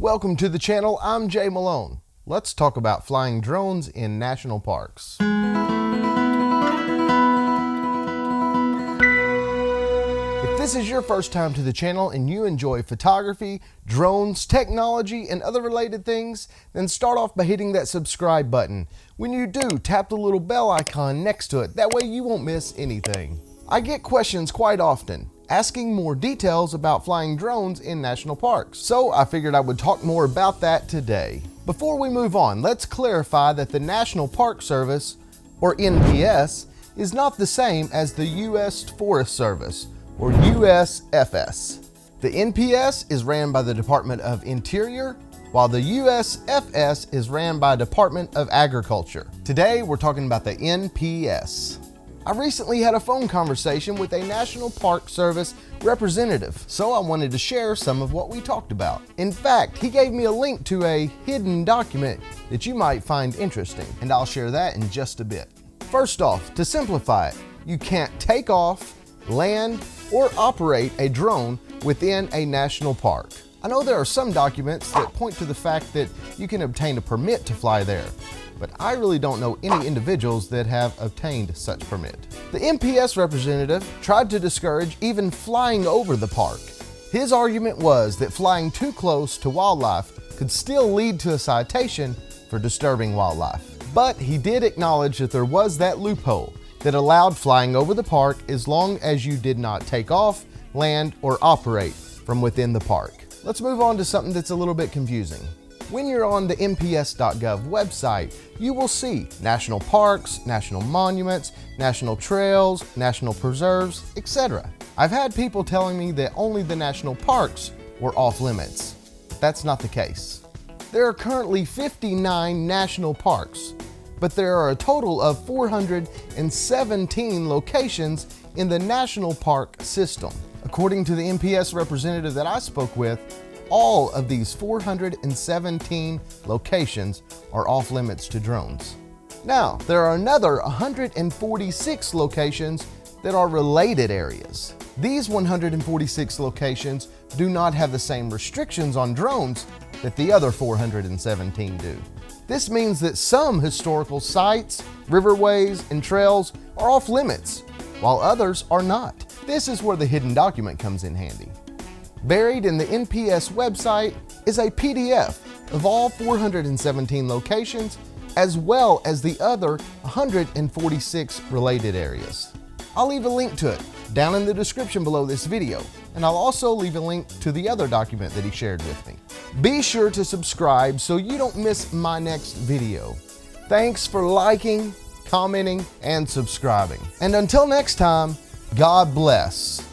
Welcome to the channel. I'm Jay Malone. Let's talk about flying drones in national parks. If this is your first time to the channel and you enjoy photography, drones, technology, and other related things, then start off by hitting that subscribe button. When you do, tap the little bell icon next to it. That way you won't miss anything. I get questions quite often asking more details about flying drones in national parks, so I figured I would talk more about that today. Before we move on, let's clarify that the National Park Service, or NPS, is not the same as the U.S. Forest Service, or USFS. The NPS is ran by the Department of Interior, while the USFS is ran by Department of Agriculture. Today, we're talking about the NPS. I recently had a phone conversation with a National Park Service representative, so I wanted to share some of what we talked about. In fact, he gave me a link to a hidden document that you might find interesting, and I'll share that in just a bit. First off, to simplify it, you can't take off, land, or operate a drone within a national park. I know there are some documents that point to the fact that you can obtain a permit to fly there, but I really don't know any individuals that have obtained such permit. The NPS representative tried to discourage even flying over the park. His argument was that flying too close to wildlife could still lead to a citation for disturbing wildlife. But he did acknowledge that there was that loophole that allowed flying over the park as long as you did not take off, land, or operate from within the park. Let's move on to something that's a little bit confusing. When you're on the nps.gov website, you will see national parks, national monuments, national trails, national preserves, etc. I've had people telling me that only the national parks were off limits. That's not the case. There are currently 59 national parks, but there are a total of 417 locations in the national park system. According to the NPS representative that I spoke with, all of these 417 locations are off limits to drones. Now, there are another 146 locations that are related areas. These 146 locations do not have the same restrictions on drones that the other 417 do. This means that some historical sites, riverways, and trails are off limits, while others are not. This is where the hidden document comes in handy. Buried in the NPS website is a PDF of all 417 locations, as well as the other 146 related areas. I'll leave a link to it down in the description below this video, and I'll also leave a link to the other document that he shared with me. Be sure to subscribe so you don't miss my next video. Thanks for liking, commenting, and subscribing. And until next time, God bless.